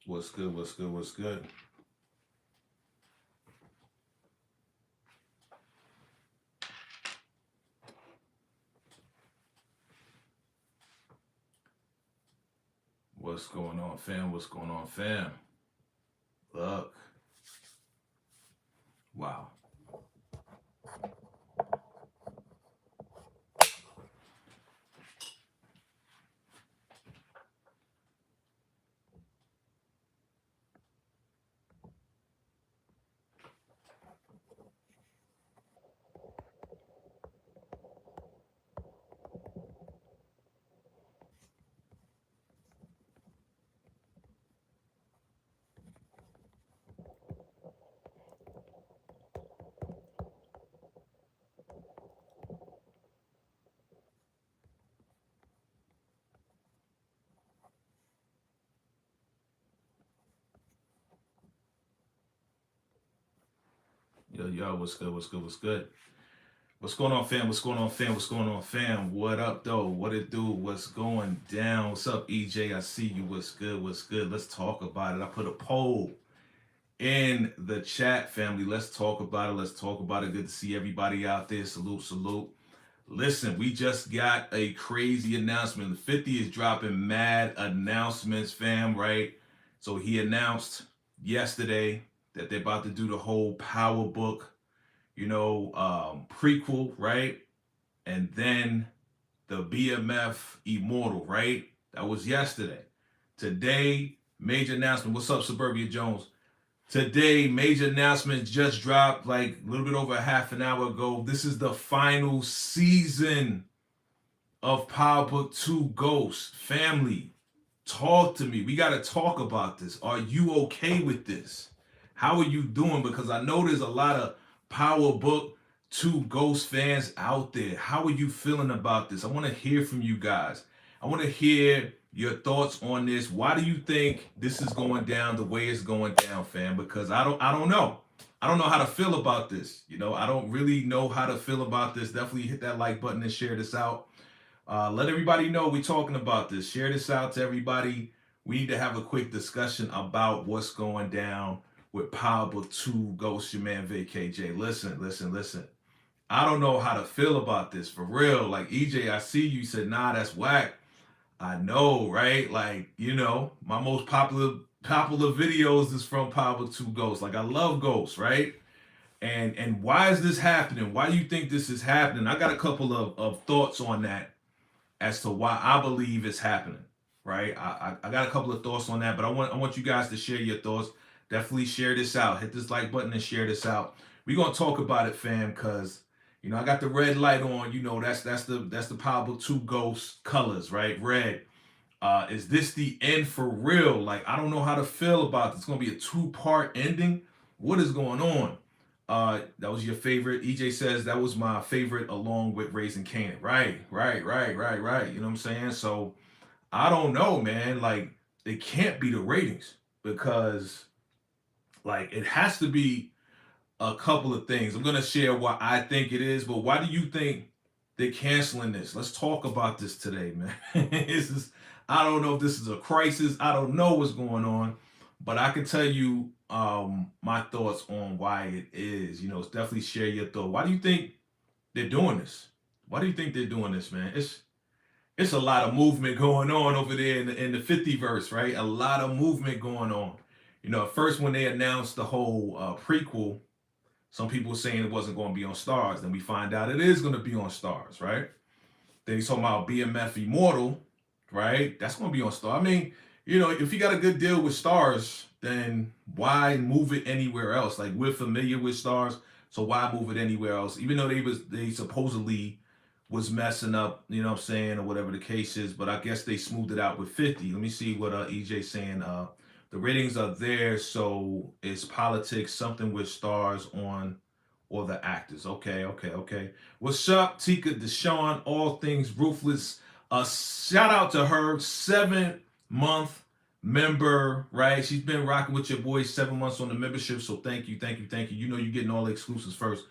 What's good? What's good? What's good? What's going on, fam? What's going on, fam? Look, wow. Yo, what's good? What's good? What's good? What's going on, fam? What's going on, fam? What's going on, fam? What up, though? What it do? What's going down? What's up, EJ? I see you. What's good? What's good? Let's talk about it. I put a poll in the chat, family. Let's talk about it. Let's talk about it. Good to see everybody out there. Salute, salute. Listen, we just got a crazy announcement. The 50 is dropping mad announcements, fam, right? So he announced yesterday that they're about to do the whole Power Book, prequel, right? And then the BMF Immortal, right? That was yesterday. Today, major announcement. What's up, Suburbia Jones? Today, major announcements just dropped like a little bit over a half an hour ago. This is the final season of Power Book 2 Ghost. Family, talk to me. We got to talk about this. Are you okay with this? How are you doing? Because I know there's a lot of Power Book 2 Ghost fans out there. How are you feeling about this? I want to hear from you guys. I want to hear your thoughts on this. Why do you think this is going down the way it's going down, fam? Because I don't know. I don't know how to feel about this. I don't really know how to feel about this. Definitely hit that like button and share this out. Let everybody know we're talking about this. Share this out to everybody. We need to have a quick discussion about what's going down with Power Book 2 Ghost, your man VACAY-J. Listen. I don't know how to feel about this for real. Like EJ, I see you said, nah, that's whack. I know, right? Like, my most popular videos is from Power Book 2 Ghost. Like I love Ghost, right? And why is this happening? Why do you think this is happening? I got a couple of thoughts on that as to why I believe it's happening, right? I got a couple of thoughts on that, but I want you guys to share your thoughts. Definitely share this out. Hit this like button and share this out. We're gonna talk about it, fam, because I got the red light on. That's the Power Book 2 Ghost colors, right? Red. Is this the end for real? Like, I don't know how to feel about this. It's gonna be a two-part ending. What is going on? That was your favorite. EJ says that was my favorite along with Raising Canaan. Right. You know what I'm saying? So I don't know, man. Like, it can't be the ratings because like it has to be a couple of things. I'm gonna share what I think it is, but why do you think they're canceling this? Let's talk about this today, man. I don't know if this is a crisis. I don't know what's going on, but I can tell you my thoughts on why it is. It's definitely share your thought. Why do you think they're doing this? Why do you think they're doing this, man? It's a lot of movement going on over there in the 50 verse, right? A lot of movement going on. At first when they announced the whole prequel, some people were saying it wasn't going to be on Stars. Then we find out it is going to be on Stars, right? Then he's talking about BMF Immortal, right? That's going to be on Stars. I mean, if you got a good deal with Stars, then why move it anywhere else? Like, we're familiar with Stars, so why move it anywhere else? Even though they supposedly was messing up, you know what I'm saying, or whatever the case is, but I guess they smoothed it out with 50. Let me see what EJ's saying. The ratings are there, so it's politics, something with Stars on or the actors. Okay. What's up, Tika Deshawn? All things ruthless. Shout out to her, 7-month member, right? She's been rocking with your boys 7 months on the membership. So thank you. You're getting all the exclusives first.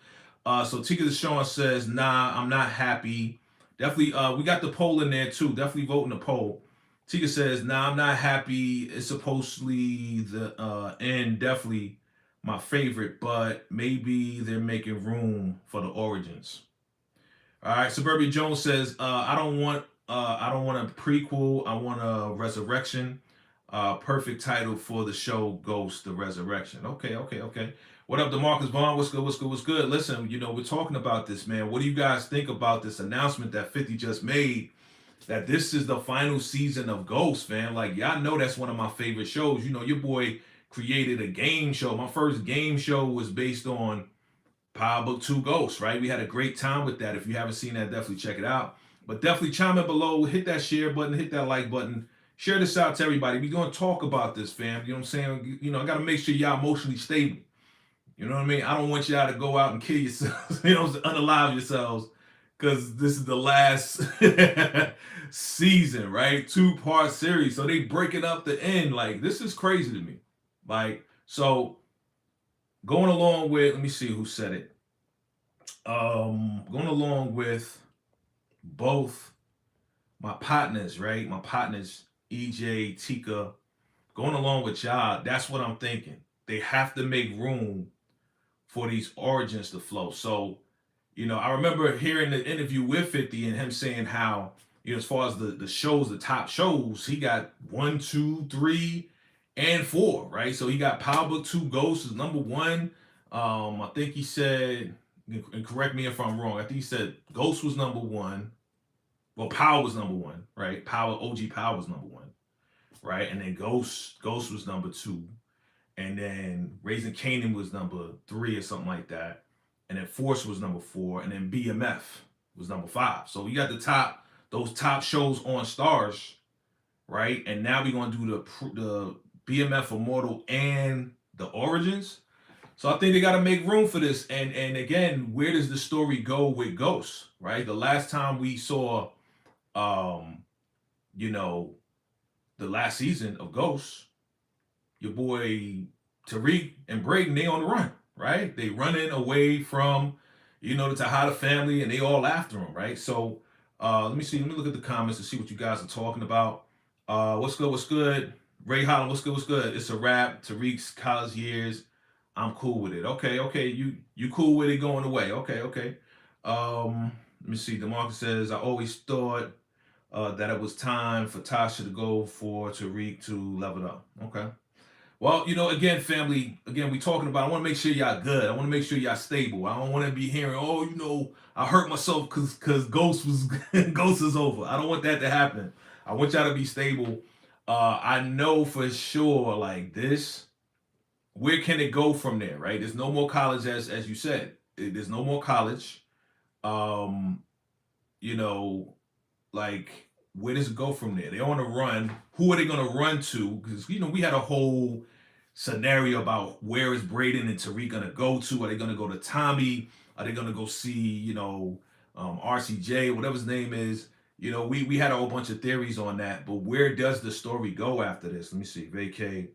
So Tika Deshawn says, nah, I'm not happy. Definitely, we got the poll in there too. Definitely vote in the poll. Tika says, nah, I'm not happy. It's supposedly the end, definitely my favorite, but maybe they're making room for the origins. All right, Suburbia Jones says, I don't want a prequel. I want a resurrection. Perfect title for the show, Ghost: The Resurrection. Okay, okay, okay. What up, DeMarcus Vaughn? What's good? What's good? What's good? Listen, we're talking about this, man. What do you guys think about this announcement that 50 just made? That this is the final season of Ghost, man. Like, y'all know that's one of my favorite shows. Your boy created a game show. My first game show was based on Power Book 2 Ghosts, right? We had a great time with that. If you haven't seen that, definitely check it out. But definitely chime in below, hit that share button, hit that like button, share this out to everybody. We're going to talk about this, fam. You know what I'm saying? I got to make sure y'all emotionally stable. You know what I mean? I don't want y'all to go out and kill yourselves, unalive yourselves, because this is the last season, right? 2-part series. So they breaking up the end. Like, this is crazy to me. Like, so going along with, let me see who said it. Going along with both my partners, right? My partners, EJ, Tika, going along with y'all, that's what I'm thinking. They have to make room for these origins to flow. So, I remember hearing the interview with 50 and him saying how, as far as the shows, the top shows, he got 1, 2, 3, and 4, right? So he got Power Book 2 Ghosts is number 1. I think he said, and correct me if I'm wrong, I think he said Ghost was number 1. Well, Power was number 1, right? OG Power was number 1, right? And then Ghost was number 2. And then Raising Kanan was number 3 or something like that. And then Force was number 4. And then BMF was number 5. So you got those top shows on Stars, right? And now we're going to do the BMF Immortal and the Origins. So I think they got to make room for this. And again, where does the story go with Ghosts, right? The last time we saw, the last season of Ghosts, your boy Tariq and Braden, they on the run, right? They running away from, the Tejada family, and they all after him, right? So let me look at the comments to see what you guys are talking about. What's good? What's good? Ray Holland, what's good? What's good? It's a wrap. Tariq's college years, I'm cool with it. Okay. You cool with it going away? Okay. Let me see. DeMarcus says, I always thought that it was time for Tasha to go for Tariq to level up. Okay. Well, again, family, we talking about, I want to make sure y'all good. I want to make sure y'all stable. I don't want to be hearing, I hurt myself because Ghost is over. I don't want that to happen. I want y'all to be stable. I know for sure, like this, where can it go from there, right? There's no more college, as you said. There's no more college. Like, where does it go from there? They're on a run. Who are they going to run to? Because, we had a whole scenario about where is Braden and Tariq going to go to. Are they going to go to Tommy? Are they going to go see, RCJ, whatever his name is? We had a whole bunch of theories on that. But where does the story go after this? Let me see. Vacay.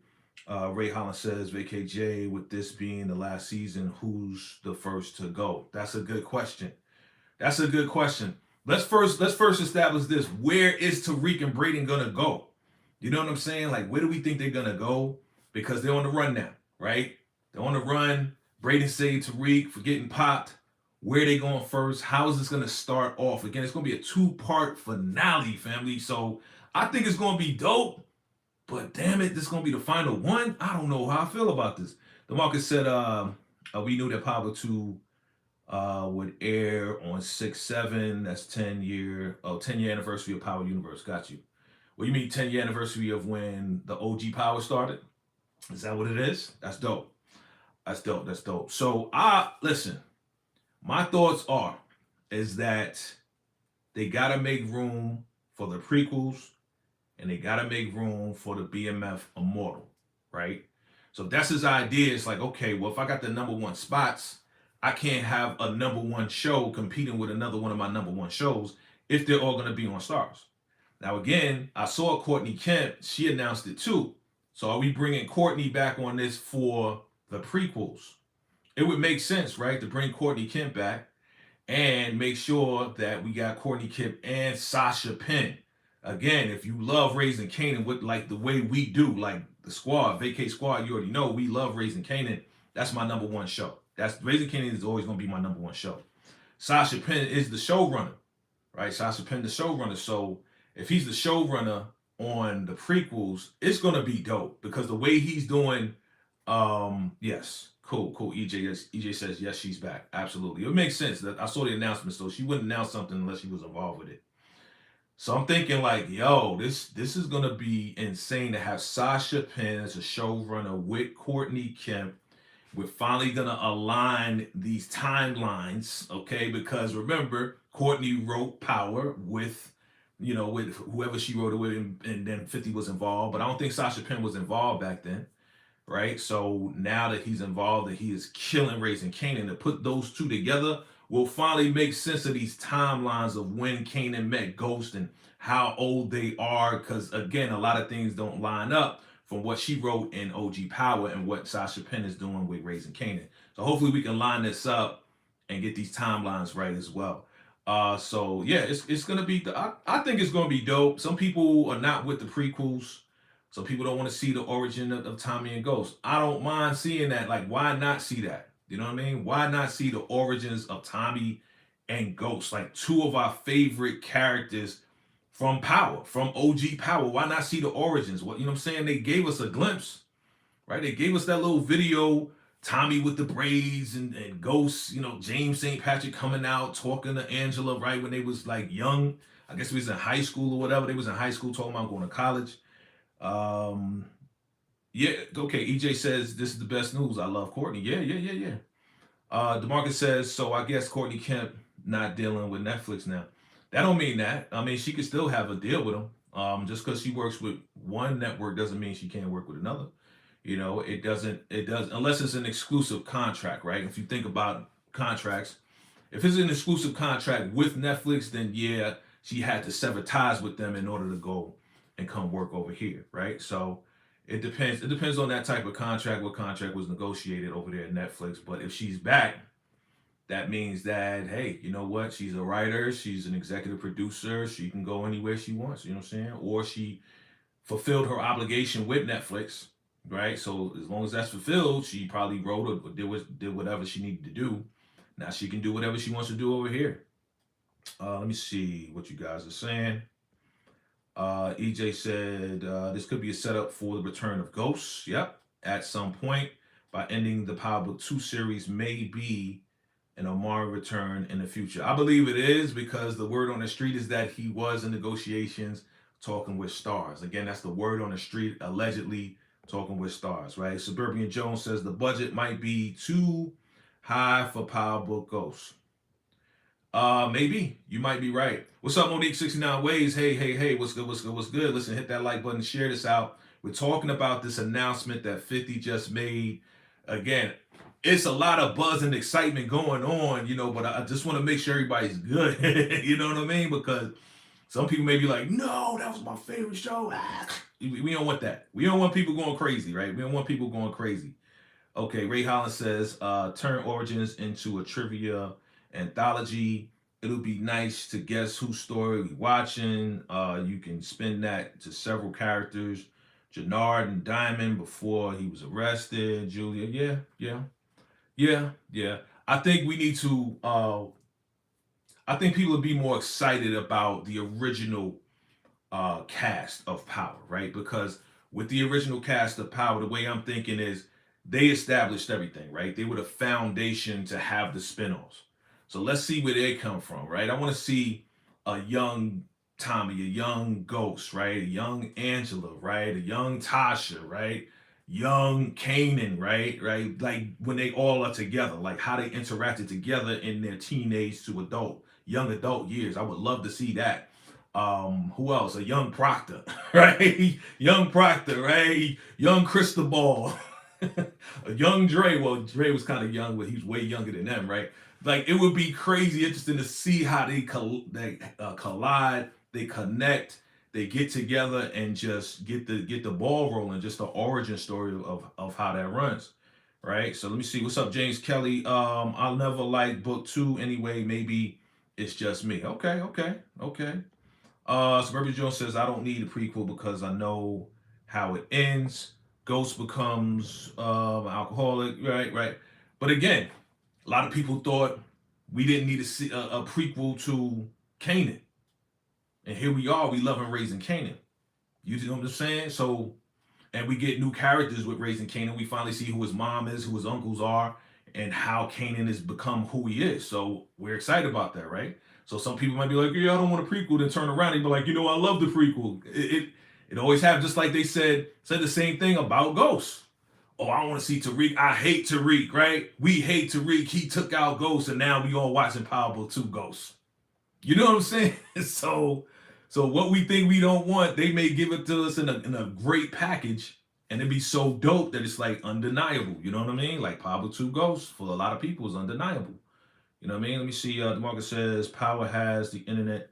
Ray Holland says, VACAY-J, with this being the last season, who's the first to go? That's a good question. Let's first establish this. Where is Tariq and Braden gonna go? You know what I'm saying? Like, where do we think they're gonna go? Because they're on the run now, right? They're on the run. Braden saved Tariq for getting popped. Where are they going first? How is this gonna start off? Again, it's gonna be a 2-part finale, family. So I think it's gonna be dope. But damn it, this is gonna be the final one. I don't know how I feel about this. The market said, we knew that Power 2 would air on 6/7. That's 10-year anniversary of Power Universe. Got you. Well, you mean 10-year anniversary of when the OG Power started? Is that what it is? That's dope. That's dope. So listen, my thoughts is that they gotta make room for the prequels, and they gotta make room for the BMF Immortal, right? So that's his idea. It's like, okay, well, if I got the number 1 spots, I can't have a number 1 show competing with another one of my number 1 shows if they're all gonna be on Stars. Now, again, I saw Courtney Kemp. She announced it too. So are we bringing Courtney back on this for the prequels? It would make sense, right, to bring Courtney Kemp back and make sure that we got Courtney Kemp and Sasha Penn. Again, if you love Raising Kanan with like the way we do, like the squad, Vacay Squad, you already know we love Raising Kanan. That's my #1 show. That's Raising Kanan is always gonna be my #1 show. Sasha Penn is the showrunner, right? Sasha Penn, the showrunner. So if he's the showrunner on the prequels, it's gonna be dope because the way he's doing, yes, cool. EJ, yes, EJ says yes, she's back. Absolutely, it makes sense. That I saw the announcement, so she wouldn't announce something unless she was involved with it. So I'm thinking like, yo, this is gonna be insane to have Sasha Penn as a showrunner with Courtney Kemp. We're finally gonna align these timelines, okay? Because remember, Courtney wrote Power with, with whoever she wrote it with, and then 50 was involved. But I don't think Sasha Penn was involved back then, right? So now that he's involved, that he is killing Raising Kanan, to put those two together will finally make sense of these timelines of when Kanan met Ghost and how old they are. Because again, a lot of things don't line up from what she wrote in OG Power and what Sasha Penn is doing with Raising Kanan. So hopefully we can line this up and get these timelines right as well. So yeah, it's gonna be. I think it's gonna be dope. Some people are not with the prequels. Some people don't want to see the origin of Tommy and Ghost. I don't mind seeing that. Like, why not see that? You know what I mean? Why not see the origins of Tommy and Ghost? Like two of our favorite characters from Power, from OG Power. Why not see the origins? What, you know what I'm saying? They gave us a glimpse, right? They gave us that little video, Tommy with the braids and Ghost, James St. Patrick coming out talking to Angela, right? When they was like young. I guess he was in high school or whatever. They was in high school talking about going to college. Yeah, okay. EJ says this is the best news. I love Courtney. Yeah. DeMarcus says, so I guess Courtney Kemp not dealing with Netflix now. That don't mean that. I mean, she could still have a deal with them. Just because she works with one network doesn't mean she can't work with another. It doesn't. It does unless it's an exclusive contract, right? If you think about contracts, if it's an exclusive contract with Netflix, then yeah, she had to sever ties with them in order to go and come work over here, right? So it depends. It depends on that type of contract. What contract was negotiated over there at Netflix? But if she's back, that means that, hey, you know what? She's a writer. She's an executive producer. She can go anywhere she wants. You know what I'm saying? Or she fulfilled her obligation with Netflix, right? So as long as that's fulfilled, she probably wrote or did whatever she needed to do. Now she can do whatever she wants to do over here. Let me see what you guys are saying. EJ said this could be a setup for the return of Ghosts. Yep, at some point by ending the Power Book 2 series, maybe an Amari return in the future. I believe it is because the word on the street is that he was in negotiations talking with Stars. Again, that's the word on the street, allegedly talking with Stars, right? Suburban Jones says the budget might be too high for Power Book Ghosts. Maybe you might be right. What's up, Monique 69 Ways? Hey, what's good? Listen, hit that like button, share this out. We're talking about this announcement that 50 just made. Again, it's a lot of buzz and excitement going on, but I just want to make sure everybody's good. You know what I mean? Because some people may be like, no, that was my favorite show. We don't want that. We don't want people going crazy, right? We don't want people going crazy. Okay, Ray Holland says, turn Origins into a trivia anthology. It'll be nice to guess whose story we watching. You can spin that to several characters. Jannard and Diamond before he was arrested. Julia, yeah. I think we need to. I think people would be more excited about the original cast of Power, right? Because with the original cast of Power, the way I'm thinking is they established everything, right? They were the foundation to have the spinoffs. So let's see where they come from, right? I want to see a young Tommy, a young Ghost, right? A young Angela, right? A young Tasha, right? Young Kanan, right? Like when they all are together, like how they interacted together in their teenage to young adult years. I would love to see that. Who else? A young Proctor, right? Young Proctor, right? Young Cristobal. A young Dre. Well, Dre was kind of young, but he's way younger than them, right? Like it would be crazy interesting to see how they collide, they connect, they get together, and just get the ball rolling. Just the origin story of how that runs, right? So let me see. What's up, James Kelly? I'll never like book 2 anyway. Maybe it's just me. Okay. Suburban Jones says, I don't need a prequel because I know how it ends. Ghost becomes alcoholic, right. But again, a lot of people thought we didn't need a prequel to Kanan. And here we are, we love and raising Kanan. You know what I'm saying? So, and we get new characters with raising Kanan. We finally see who his mom is, who his uncles are, and how Kanan has become who he is. So we're excited about that, right? So some people might be like, yeah, I don't want a prequel. Then turn around and be like, I love the prequel. It always happens, just like they said the same thing about Ghost. Oh, I want to see Tariq. I hate Tariq, right? We hate Tariq. He took out Ghost, and now we all watching Powerful 2 Ghost. You know what I'm saying? So what we think we don't want, they may give it to us in a great package, and it'd be so dope that it's like undeniable. You know what I mean? Like Power 2 Ghost for a lot of people is undeniable. You know what I mean? Let me see. DeMarcus says Power has the internet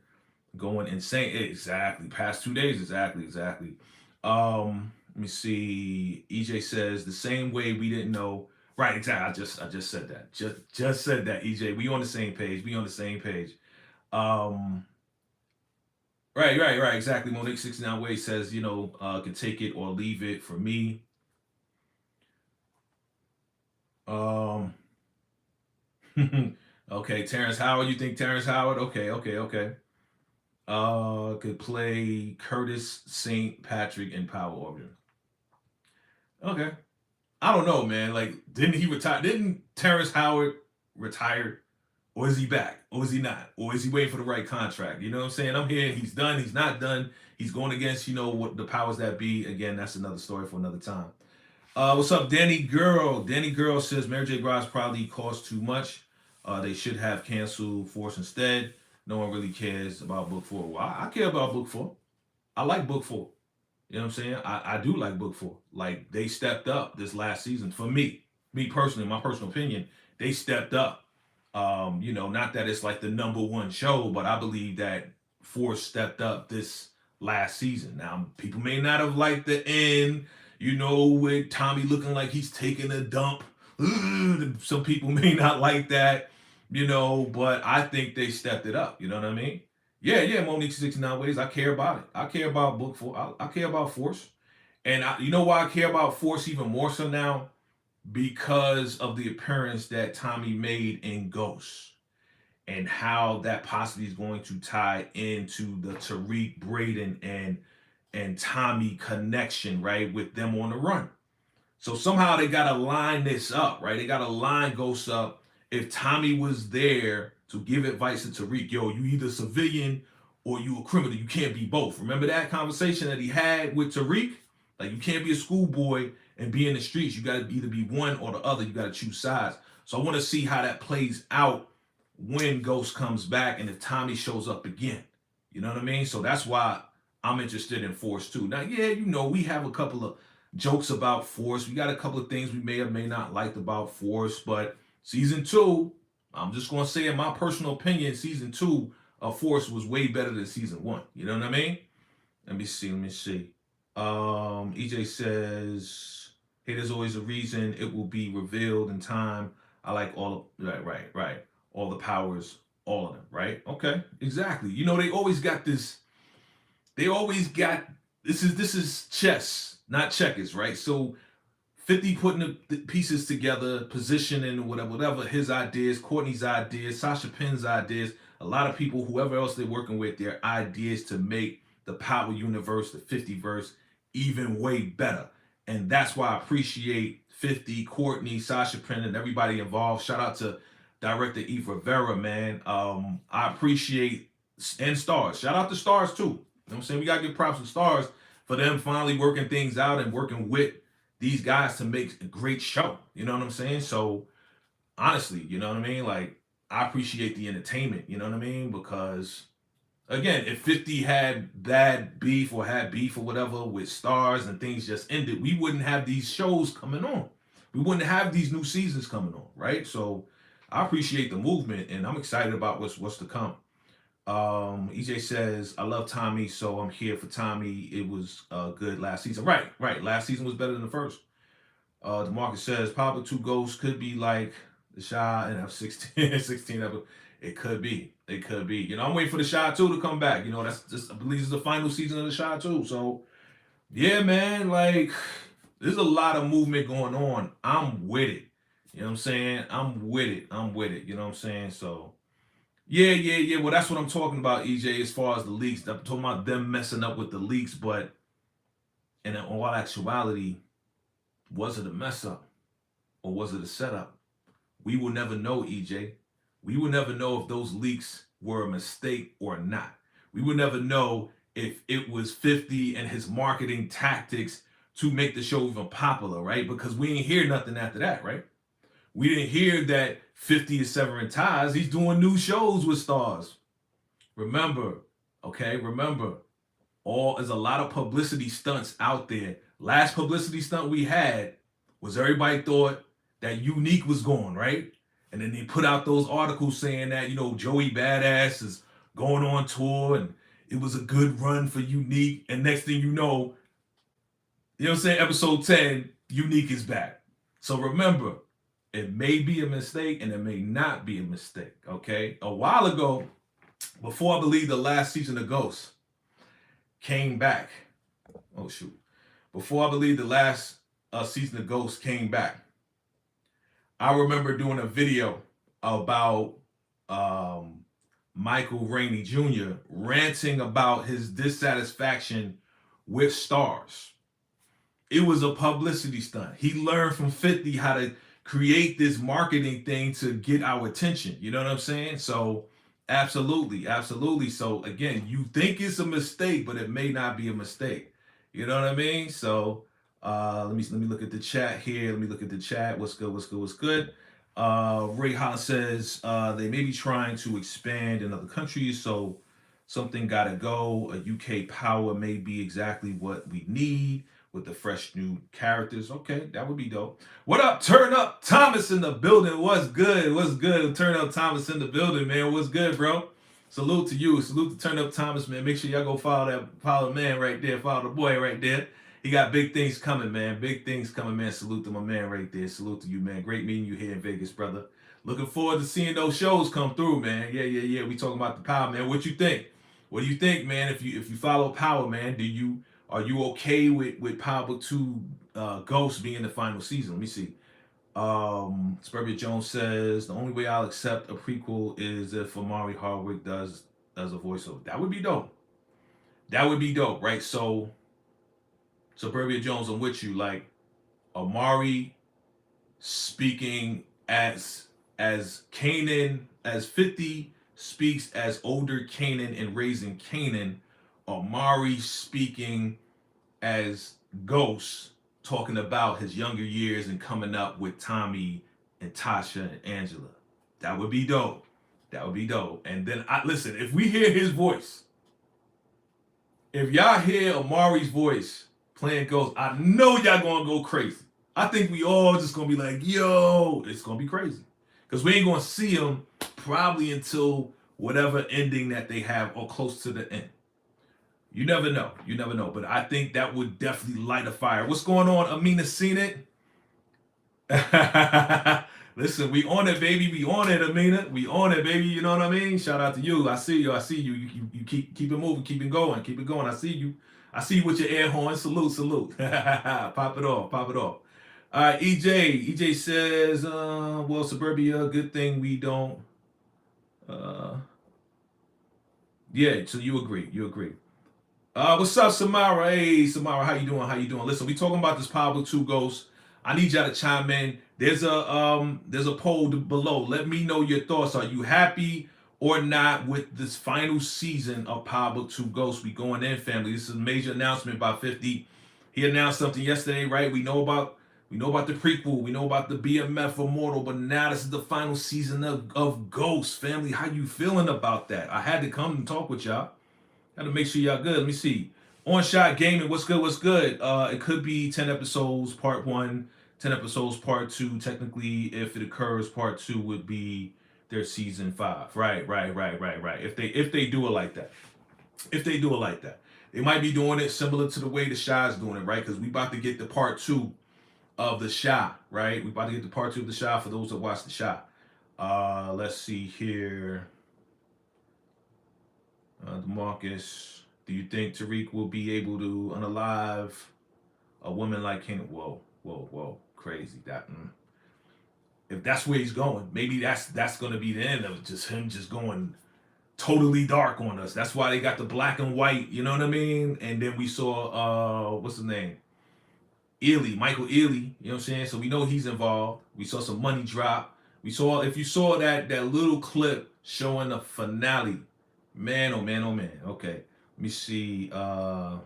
going insane. Exactly. Past 2 days. Exactly. Let me see. EJ says the same way we didn't know. Right. Exactly. I just said that. Just said that. EJ. We on the same page. Right. Exactly. Monique 69 Way says, can take it or leave it for me. Okay, Terrence Howard. You think Terrence Howard? Okay. Could play Curtis St. Patrick in Power Order. Okay. I don't know, man. Like, didn't he retire? Didn't Terrence Howard retire? Or is he back? Or is he not? Or is he waiting for the right contract? You know what I'm saying? I'm here. He's done. He's not done. He's going against, what the powers that be. Again, that's another story for another time. What's up, Danny Girl? Danny Girl says Mary J. Blige probably cost too much. They should have canceled Force instead. No one really cares about Book 4. Well, I care about Book 4. I like Book 4. You know what I'm saying? I do like Book 4. Like, they stepped up this last season. For me personally, my personal opinion, they stepped up. Not that it's like the number one show, but I believe that Force stepped up this last season. Now, people may not have liked the end, with Tommy looking like he's taking a dump. Some people may not like that, but I think they stepped it up. You know what I mean? Yeah, Monique 69 Ways. I care about it. I care about Book 4. I care about Force. And you know why I care about Force even more so now? Because of the appearance that Tommy made in Ghost and how that possibly is going to tie into the Tariq, Braden, and Tommy connection, right, with them on the run. So somehow they got to line this up, right? They got to line Ghost up. If Tommy was there to give advice to Tariq, you either civilian or you a criminal. You can't be both. Remember that conversation that he had with Tariq? Like, you can't be a schoolboy and be in the streets. You got to either be one or the other. You got to choose sides. So I want to see how that plays out when Ghost comes back and if Tommy shows up again. You know what I mean? So that's why I'm interested in Force 2. Now, we have a couple of jokes about Force. We got a couple of things we may or may not like about Force, but season 2, I'm just going to say in my personal opinion, season 2 of Force was way better than season 1. You know what I mean? Let me see. EJ says, hey, there's always a reason. It will be revealed in time. I like all of, right. All the powers, all of them, right? Okay, exactly. They always got this. This is chess, not checkers, right? So 50 putting the pieces together, positioning, whatever, his ideas, Courtney's ideas, Sasha Penn's ideas, a lot of people, whoever else they're working with, their ideas to make the Power Universe, the 50-verse, even way better. And that's why I appreciate 50, Courtney, Sasha Penn, and everybody involved. Shout out to director Eve Rivera, man. I appreciate, and Stars. Shout out to Stars, too. You know what I'm saying? We got to give props to Stars for them finally working things out and working with these guys to make a great show. You know what I'm saying? So, honestly, you know what I mean? Like, I appreciate the entertainment, you know what I mean? Because, again, if 50 had bad beef or had beef or whatever with Stars and things just ended, we wouldn't have these shows coming on. We wouldn't have these new seasons coming on, right? So I appreciate the movement, and I'm excited about what's to come. EJ says, I love Tommy, so I'm here for Tommy. It was good last season. Right. Last season was better than the first. DeMarcus says, Pablo 2 Ghosts could be like the Shy and have 16 episodes. It could be. It could be. You know, I'm waiting for the Shy 2 to come back. You know, that's just, I believe it's the final season of the Shy 2. So, yeah, man, like, there's a lot of movement going on. I'm with it. You know what I'm saying? I'm with it. I'm with it. You know what I'm saying? So, yeah. Well, that's what I'm talking about, EJ, as far as the leaks. I'm talking about them messing up with the leaks, but in all actuality, was it a mess up or was it a setup? We will never know, EJ. We will never know if those leaks were a mistake or not. We will never know if it was 50 and his marketing tactics to make the show even popular, right? Because we didn't hear nothing after that, right? We didn't hear that 50 is severing ties. He's doing new shows with stars. Remember, okay, remember, there's a lot of publicity stunts out there. Last publicity stunt we had was everybody thought that Unique was gone, right? And then they put out those articles saying that, you know, Joey Badass is going on tour and it was a good run for Unique. And next thing you know what I'm saying? Episode 10, Unique is back. So remember, it may be a mistake and it may not be a mistake, okay? A while ago, before I believe the last season of Ghost came back. Oh, shoot. Before I believe the last season of Ghost came back, I remember doing a video about Michael Rainey Jr. ranting about his dissatisfaction with stars. It was a publicity stunt. He learned from 50 how to create this marketing thing to get our attention. You know what I'm saying? So absolutely. So again, you think it's a mistake, but it may not be a mistake. You know what I mean? So let me look at the chat here. Let me look at the chat. What's good? Ray Holland says they may be trying to expand in other countries, so something gotta go. A UK power may be exactly what we need with the fresh new characters. Okay, that would be dope. What up, Turn Up Thomas in the building? What's good? Turn Up Thomas in the building, man. What's good, bro? Salute to you. Salute to Turn Up Thomas, man. Make sure y'all go follow the man right there. Follow the boy right there. He got big things coming, man. Big things coming, man. Salute to my man right there. Salute to you, man. Great meeting you here in Vegas, brother. Looking forward to seeing those shows come through, man. Yeah. We talking about the Power, man. What you think? What do you think, man? If you follow Power, man, are you okay with Power Book 2 Ghost being the final season? Let me see. Suburbia Jones says the only way I'll accept a prequel is if Amari Hardwick does a voiceover. That would be dope. Right? So Suburbia Jones, I'm with you. Like Amari speaking as Kanan, as 50 speaks as older Kanan and raising Kanan. Amari speaking as Ghost, talking about his younger years and coming up with Tommy and Tasha and Angela. That would be dope. And then listen, if we hear his voice, if y'all hear Amari's voice playing Ghost, I know y'all gonna go crazy. I think we all just gonna be like, yo, it's gonna be crazy. Because we ain't gonna see him probably until whatever ending that they have or close to the end. You never know. But I think that would definitely light a fire. What's going on? Amina seen it? Listen, we on it, baby. We on it, Amina. We on it, baby. You know what I mean? Shout out to you. I see you. You keep it moving. Keep it going. I see you. I see you with your air horn. Salute. Pop it off. All right, EJ says, well, Suburbia, good thing we don't. Yeah, so you agree. What's up, Samara? Hey, Samara, how you doing? Listen, we talking about this Power Book 2 Ghost. I need y'all to chime in. There's a poll below. Let me know your thoughts. Are you happy or not with this final season of Power Book 2 Ghost? We going in, family. This is a major announcement by 50. He announced something yesterday, right? We know about the prequel. We know about the BMF Immortal, but now this is the final season of Ghost, family. How you feeling about that? I had to come and talk with y'all. Got to make sure y'all good. Let me see. On Shot Gaming, what's good? It could be 10 episodes, part 1, 10 episodes, part 2. Technically, if it occurs, part 2 would be their season 5. Right. If they do it like that. They might be doing it similar to the way the Shy's doing it, right? Because we about to get the part 2 of the Shy, right? We about to get the part 2 of the Shy for those that watch the Shy. Let's see here. Demarcus, do you think Tariq will be able to unalive a woman like him? Whoa, whoa, whoa, crazy. That if that's where he's going, maybe that's going to be the end of just him just going totally dark on us. That's why they got the black and white. You know what I mean? And then we saw what's his name? Michael Ealy, you know what I'm saying? So we know he's involved. We saw some money drop. We saw, if you saw that little clip showing the finale, man, oh man, oh man. Okay, let me see. Why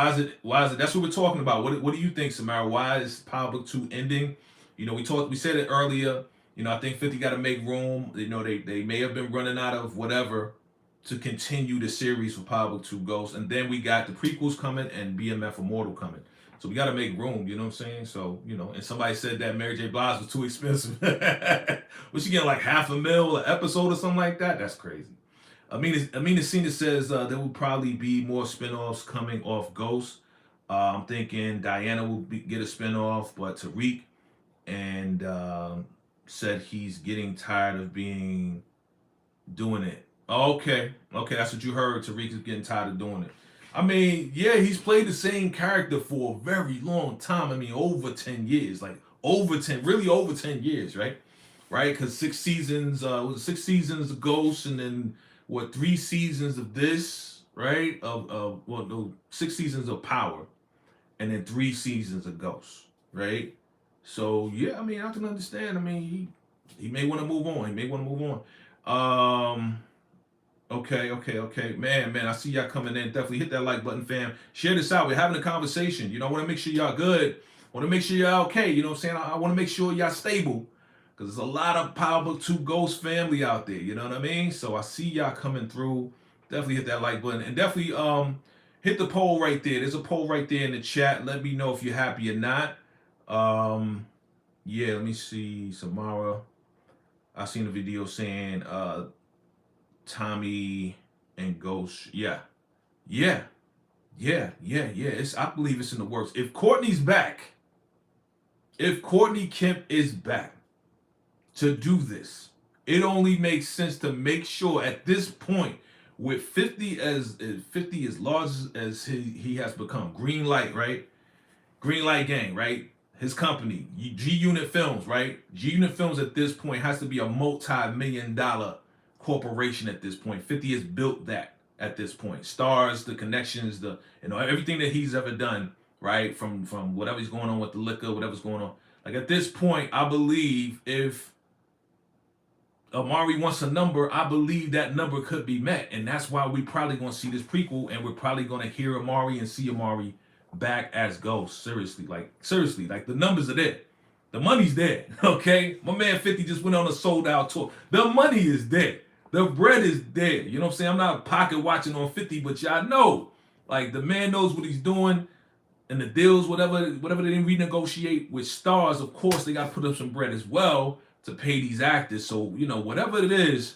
is it? That's what we're talking about. What do you think, Samara? Why is Power Book 2 ending? You know, we said it earlier. You know, I think 50 got to make room. You know, they may have been running out of whatever to continue the series for Power Book 2 Ghost. And then we got the prequels coming and BMF Immortal coming. So we got to make room, you know what I'm saying? So, you know, and somebody said that Mary J. Blige was too expensive. Was she getting like $500,000 an episode or something like that? That's crazy. Amina Cena says there will probably be more spinoffs coming off Ghost. I'm thinking Diana will get a spinoff, but Tariq and said he's getting tired of doing it. Okay, that's what you heard. Tariq is getting tired of doing it. I mean, yeah, he's played the same character for a very long time. I mean, over 10 years, like over 10 years, right? Right? Because 6 seasons, 6 seasons of Ghost, and then 3 seasons of this, right? No, 6 seasons of Power, and then 3 seasons of Ghost, right? So yeah, I mean, I can understand. I mean, he may want to move on. Okay. Man, I see y'all coming in. Definitely hit that like button, fam. Share this out. We're having a conversation. You know, I want to make sure y'all good. I want to make sure y'all okay. You know what I'm saying? I want to make sure y'all stable. Because there's a lot of Power Book 2 Ghost family out there. You know what I mean? So I see y'all coming through. Definitely hit that like button. And definitely hit the poll right there. There's a poll right there in the chat. Let me know if you're happy or not. Yeah, let me see. Samara. I seen a video saying Tommy and Ghost. Yeah. I believe it's in the works. If Courtney Kemp is back to do this, it only makes sense to make sure at this point, with 50 as large as he has become, Green Light, right? Green Light Gang, right? His company, G Unit Films, right? G Unit Films at this point has to be a multi-million-dollar corporation at this point. 50 has built that at this point. Stars, the connections, everything that he's ever done, right? From whatever's going on with the liquor, whatever's going on. Like at this point, I believe if Amari wants a number, I believe that number could be met. And that's why we probably gonna see this prequel, and we're probably gonna hear Amari and see Amari back as Ghost. Seriously, like the numbers are there. The money's there, okay? My man 50 just went on a sold out tour. The money is there. The bread is there. You know what I'm saying? I'm not pocket watching on 50, but y'all know, like, the man knows what he's doing, and the deals, whatever they didn't renegotiate with stars, of course, they got to put up some bread as well to pay these actors. So, you know, whatever it is,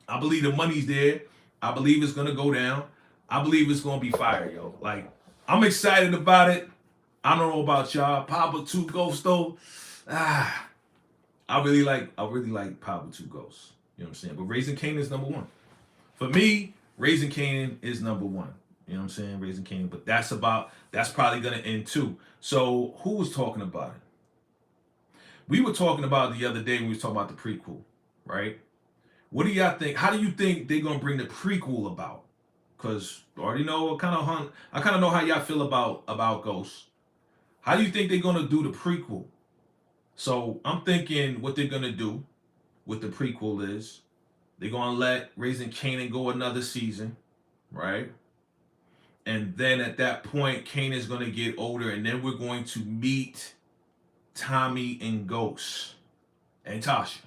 I believe the money's there. I believe it's going to go down. I believe it's going to be fire, yo. Like, I'm excited about it. I don't know about y'all. Power Book 2 Ghost, though. I really like Power Book 2 Ghost. You know what I'm saying? But Raising Kanan is number 1. For me, Raising Kanan is number 1. You know what I'm saying? Raising Kanan. But that's probably going to end too. So who was talking about it? We were talking about it the other day when we were talking about the prequel, right? What do y'all think? How do you think they're going to bring the prequel about? Because I already know I kind of know how y'all feel about Ghost. How do you think they're going to do the prequel? So I'm thinking what they're going to do with the prequel is they're going to let Raising Kanan go another season, right? And then at that point, Kanan's going to get older, and then we're going to meet Tommy and Ghost and Tasha.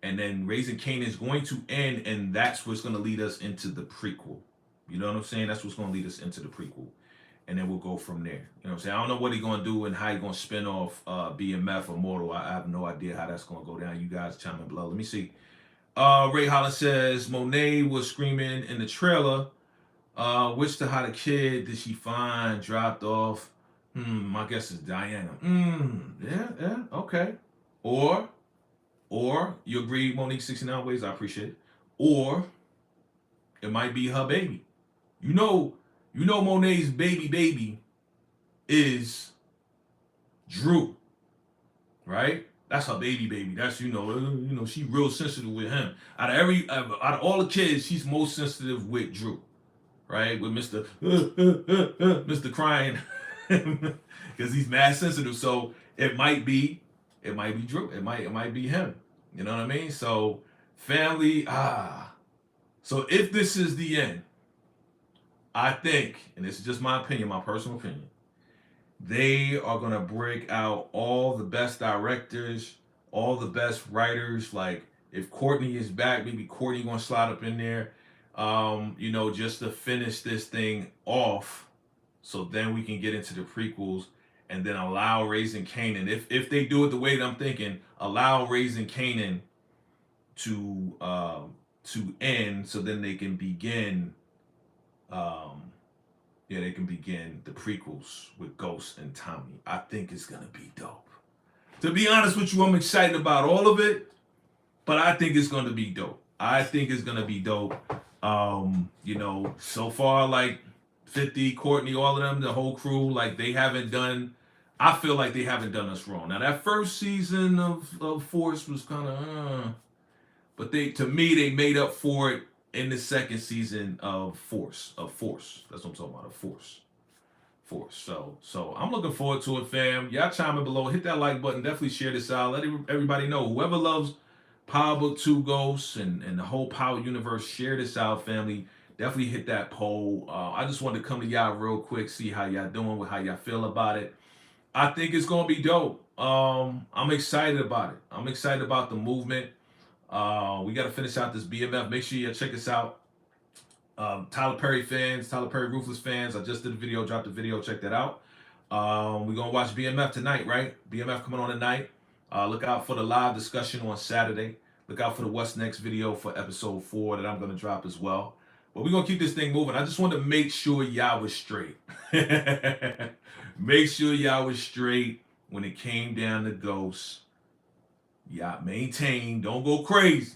And then Raising Kanan is going to end, and that's what's going to lead us into the prequel. You know what I'm saying? That's what's going to lead us into the prequel. And then we'll go from there. You know what I'm saying? I don't know what he's going to do and how he's going to spin off BMF Immortal. I have no idea how that's going to go down. You guys chime in below. Let me see. Ray Holland says, Monet was screaming in the trailer. Which to how the kid did she find dropped off? My guess is Diana. Yeah, okay. Or Or you agree, Monique 69 Ways, I appreciate it. Or it might be her baby. You know Monet's baby is Drew, right? That's her baby. That's she real sensitive with him. Out of all the kids, she's most sensitive with Drew, right? With Mr. Crying, because he's mad sensitive. So it might be Drew. It might be him. You know what I mean? So family, So if this is the end, I think, and this is just my opinion, my personal opinion, they are gonna break out all the best directors, all the best writers. Like if Courtney is back, maybe Courtney gonna slide up in there, just to finish this thing off, so then we can get into the prequels and then allow Raising Kanan. If they do it the way that I'm thinking, allow Raising Kanan to end, so then they can begin. They can begin the prequels with Ghost and Tommy. I think it's gonna be dope. To be honest with you, I'm excited about all of it, but I think it's gonna be dope. So far, like 50, Courtney, all of them, the whole crew, like I feel like they haven't done us wrong. Now that first season of Force was kind of, but to me, they made up for it in the second season of Force. That's what I'm talking about, of Force. So I'm looking forward to it, fam. Y'all chime in below. Hit that like button. Definitely share this out. Let everybody know. Whoever loves Power Book 2 Ghosts and the whole Power universe, share this out, family. Definitely hit that poll. I just wanted to come to y'all real quick, see how y'all doing, how y'all feel about it. I think it's going to be dope. I'm excited about it. I'm excited about the movement. We got to finish out this BMF. Make sure you check us out. Tyler Perry Ruthless fans. I just did a video, dropped a video. Check that out. We're going to watch BMF tonight, right? BMF coming on tonight. Look out for the live discussion on Saturday. Look out for the What's Next video for episode 4 that I'm going to drop as well. But we're going to keep this thing moving. I just wanted to make sure y'all was straight. Make sure y'all was straight when it came down to Ghosts. Y'all maintain. Don't go crazy.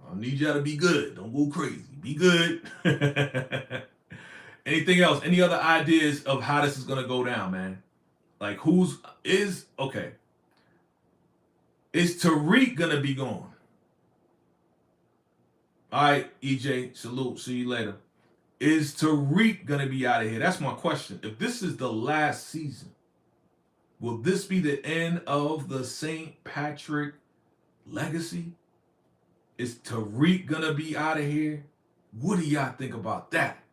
I need y'all to be good. Don't go crazy. Be good. Anything else? Any other ideas of how this is going to go down, man? Like is Tariq going to be gone? All right, EJ, salute. See you later. Is Tariq going to be out of here? That's my question. If this is the last season, will this be the end of the St. Patrick legacy? Is Tariq going to be out of here? What do y'all think about that?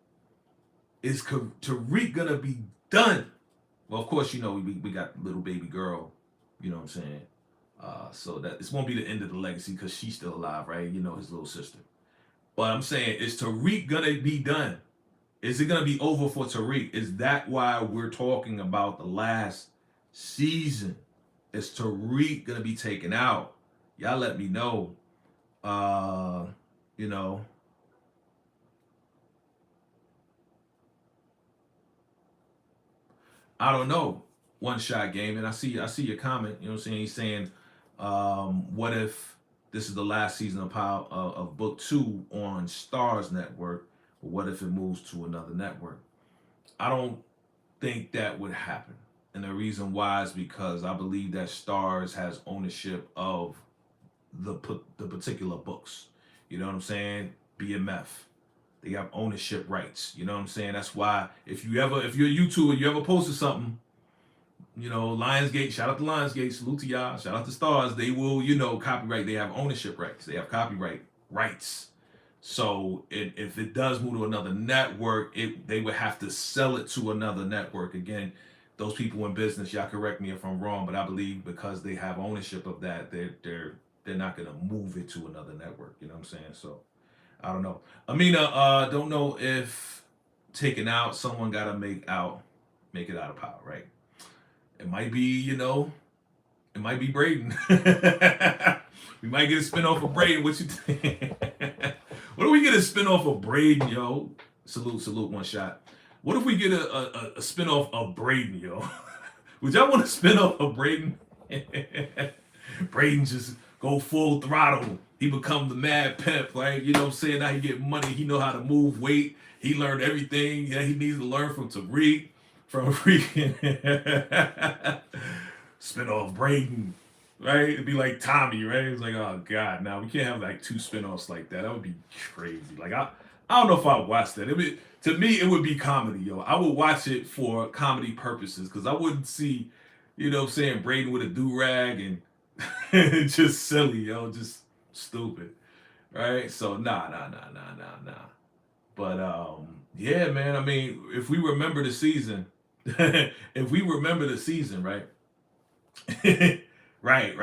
Is Tariq going to be done? Well, of course, we got little baby girl, you know what I'm saying? So that this won't be the end of the legacy because she's still alive, right? His little sister. But I'm saying, is Tariq gonna be done? Is it gonna be over for Tariq? Is that why we're talking about the last season? Is Tariq gonna be taken out? Y'all let me know. I don't know. One Shot Game, and I see your comment. You know what I'm saying? He's saying, what if this is the last season of Book 2 on Starz Network? But what if it moves to another network? I don't think that would happen. And the reason why is because I believe that Starz has ownership of the particular books. You know what I'm saying? BMF. They have ownership rights. You know what I'm saying? That's why if you're a YouTuber, you ever posted something, Lionsgate, shout out to Lionsgate, salute to y'all, shout out to Starz, they will, copyright, they have ownership rights, they have copyright rights. So if it does move to another network, they would have to sell it to another network. Again, those people in business, y'all correct me if I'm wrong, but I believe because they have ownership of that, they're not gonna move it to another network. You know what I'm saying? So I don't know. Amina, don't know if taken out, someone gotta make it out of power, right? It might be, it might be Braden. We might get a spinoff of Braden. What you think? What if we get a spinoff of Braden, yo? Salute, One Shot. What if we get a spinoff of Braden, yo? Would y'all want a spinoff of Braden? Braden just go full throttle. He become the mad pimp, right? You know what I'm saying? Now he get money. He know how to move weight. He learned everything that he needs to learn from Tariq, from freaking spinoff Braden, right? It'd be like Tommy, right? It's like, oh God, now we can't have like 2 spinoffs like that. That would be crazy. Like I don't know if I'd watch that. To me, it would be comedy, yo. I would watch it for comedy purposes because I wouldn't see, you know what I'm saying, Braden with a do-rag and just silly, yo, just stupid, right? So nah. But yeah, man. I mean, if we remember the season, if we remember the season, right? right.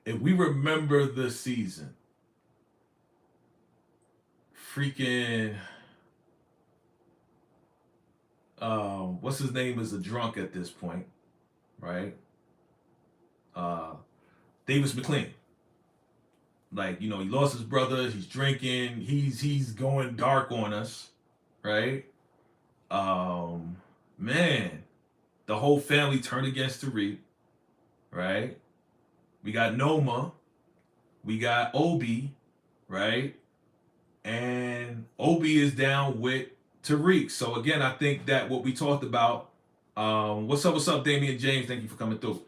If we remember the season, freaking, what's his name is a drunk at this point, right? Davis McLean. Like, you know, he lost his brother, he's drinking, he's going dark on us, right? Man, the whole family turned against Tariq, right? We got Noma, we got Obi, right? And Obi is down with Tariq. So again, I think that what we talked about, what's up, Damian James? Thank you for coming through.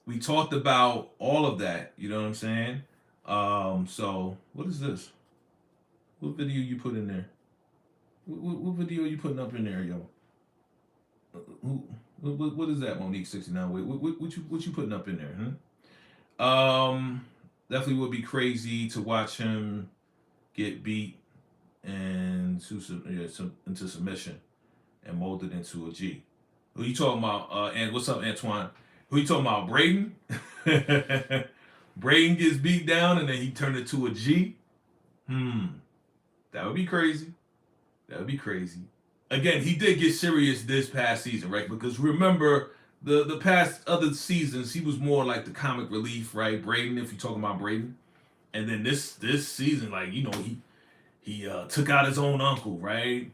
We talked about all of that, you know what I'm saying? So what is this? What video you put in there? What video you putting up in there, yo? What is that, Monique 69? Wait, what you putting up in there, huh? Definitely would be crazy to watch him get beat and into submission and molded into a G. Who you talking about? And what's up, Antoine? Who you talking about? Braden? Braden gets beat down and then he turned it to a G. That would be crazy. That would be crazy. Again, he did get serious this past season, right? Because remember, the past other seasons, he was more like the comic relief, right? Braden, if you're talking about Braden. And then this season, like, you know, he took out his own uncle, right?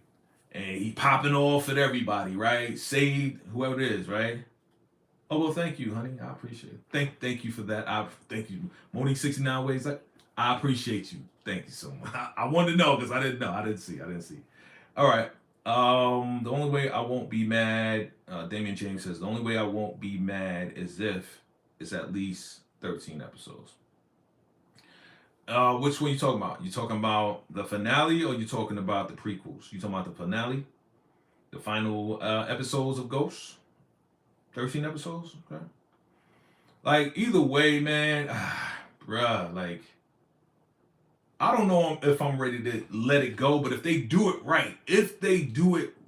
And he popping off at everybody, right? Saved whoever it is, right? Oh, well, thank you, honey. I appreciate it. Thank you for that. Thank you. Monique 69 ways. I appreciate you. Thank you so much. I wanted to know because I didn't know. I didn't see. All right. The only way I won't be mad, Damian James says, the only way I won't be mad is if it's at least 13 episodes. Which one you talking about? You talking about the finale or you talking about the prequels? You talking about the finale? The final episodes of Ghost? 13 episodes? Okay. Like, either way, man, bruh, like, I don't know if I'm ready to let it go, but if they do it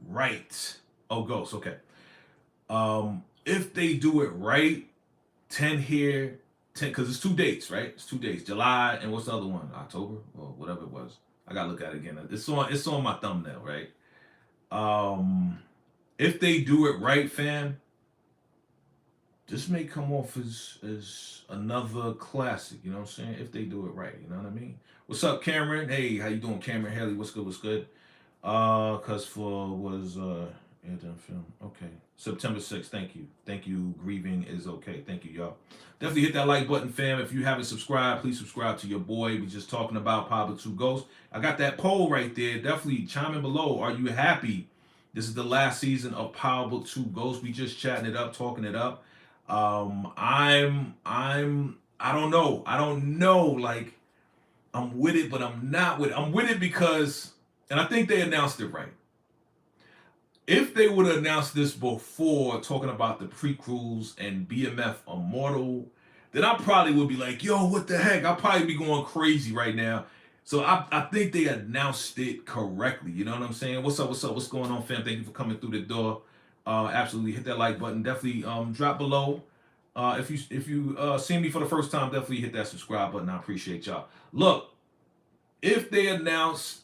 right, oh, Ghost, okay. If they do it right, 10 here, 10, because it's 2 dates, right? It's 2 dates, July, and what's the other one? October, or whatever it was. I gotta look at it again. It's on my thumbnail, right? If they do it right, fam, this may come off as another classic, you know what I'm saying? If they do it right, you know what I mean? What's up, Cameron? Hey, how you doing, Cameron Haley? What's good? Cause done film. Okay. September 6th, thank you. Grieving is okay. Thank you, y'all. Definitely hit that like button, fam. If you haven't subscribed, please subscribe to your boy. We just talking about Pablo 2 Ghosts. I got that poll right there. Definitely chime in below. Are you happy? This is the last season of Pablo 2 Ghosts. We just chatting it up, talking it up. I don't know. Like, I'm with it, but I'm not with it. I'm with it because, and I think they announced it right. If they would have announced this before, talking about the prequels and BMF Immortal, then I probably would be like, yo, what the heck? I'll probably be going crazy right now. So I think they announced it correctly. You know what I'm saying? What's up? What's going on, fam? Thank you for coming through the door. Absolutely hit that like button. Definitely drop below. If you see me for the first time, definitely hit that subscribe button. I appreciate y'all. Look, if they announced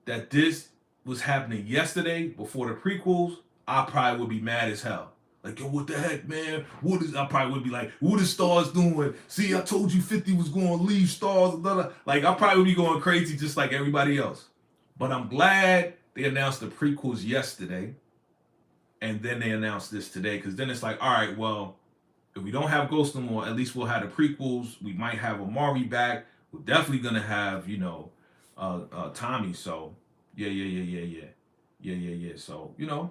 that this was happening yesterday before the prequels, I probably would be mad as hell. Like, yo, what the heck, man? I probably would be like, what is Stars doing? See, I told you 50 was going to leave Stars. Blah, blah. Like, I probably would be going crazy just like everybody else. But I'm glad they announced the prequels yesterday. And then they announced this today. Because then it's like, all right, well, If we don't have Ghost no more, at least we'll have the prequels. We might have Amari back. We're definitely gonna have, Tommy. So yeah. So, let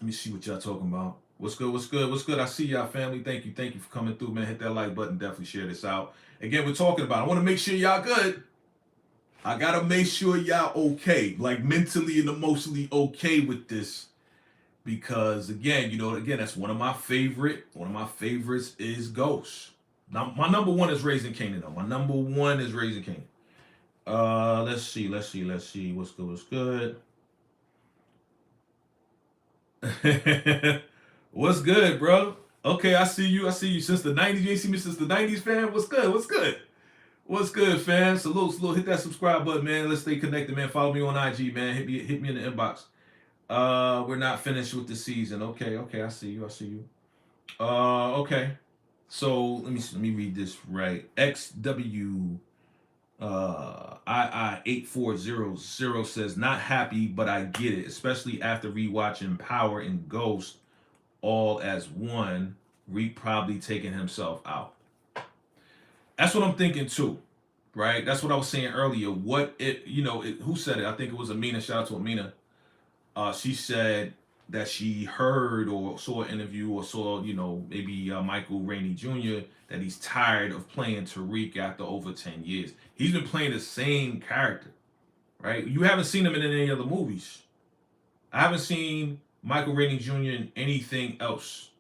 me see what y'all talking about. What's good? What's good? What's good? I see y'all, family. Thank you for coming through, man. Hit that like button. Definitely share this out. Again, we're talking about. I want to make sure y'all good. I gotta make sure y'all okay, like mentally and emotionally okay with this, because again, that's one of my favorites is Ghost. Now, my number one is Raising Kanan, though. My number one is Raising Kanan. Let's see. What's good? What's good, bro? Okay, I see you. Since the 90s, you ain't seen me since the 90s, fam. What's good? What's good, fam? Salute. Hit that subscribe button, man. Let's stay connected, man. Follow me on IG, man. Hit me in the inbox. We're not finished with the season. Okay. I see you. Okay. So let me read this right. XW II8400 says, not happy, but I get it, especially after rewatching Power and Ghost all as one. Reek probably taking himself out. That's what I'm thinking too, right? That's what I was saying earlier. Who said it? I think it was Amina. Shout out to Amina. She said that she heard or saw an interview or saw, maybe Michael Rainey Jr., that he's tired of playing Tariq after over 10 years. He's been playing the same character, right? You haven't seen him in any other movies. I haven't seen Michael Rainey Jr. in anything else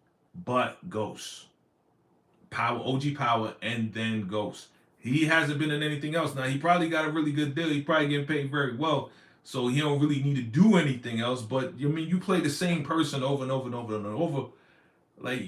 but Ghost. Power, OG Power, and then Ghost. He hasn't been in anything else. Now, he probably got a really good deal. He's probably getting paid very well. So he don't really need to do anything else. But you play the same person over and over and over and over. Like,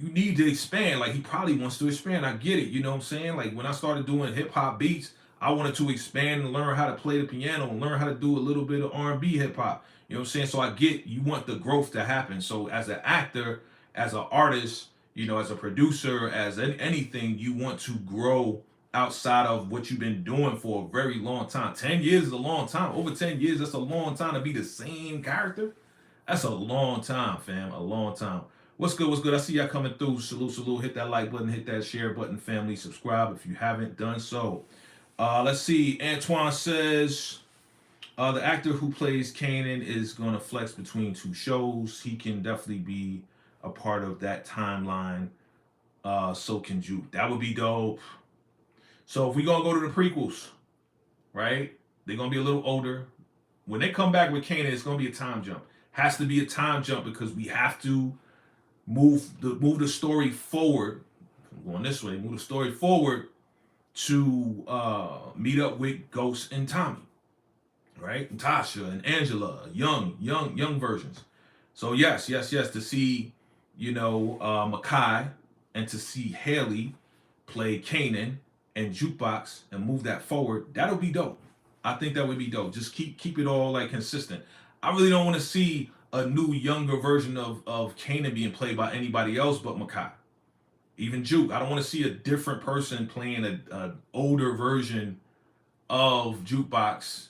you need to expand. Like, he probably wants to expand. I get it. You know what I'm saying? Like, when I started doing hip hop beats, I wanted to expand and learn how to play the piano and learn how to do a little bit of R&B hip hop. You know what I'm saying? So I get you want the growth to happen. So as an actor, as an artist, as a producer, as anything, you want to grow outside of what you've been doing for a very long time. 10 years is a long time. Over 10 years, that's a long time to be the same character. That's a long time, fam. A long time. What's good? I see y'all coming through. Salute. Hit that like button, hit that share button, family. Subscribe if you haven't done so. Let's see. Antoine says, the actor who plays Kanan is going to flex between two shows. He can definitely be a part of that timeline. So can Juke. That would be dope. So if we're going to go to the prequels, right? They're going to be a little older. When they come back with Kanan, it's going to be a time jump. Has to be a time jump because we have to move the story forward. I'm going this way. Move the story forward to meet up with Ghost and Tommy, right? And Tasha and Angela, young versions. So yes, to see, Makai and to see Haley play Kanan and Jukebox and move that forward, that'll be dope. I think that would be dope. Just keep it all like consistent. I really don't want to see a new younger version of Kanan being played by anybody else but Makai. Even Juke. I don't want to see a different person playing an older version of Jukebox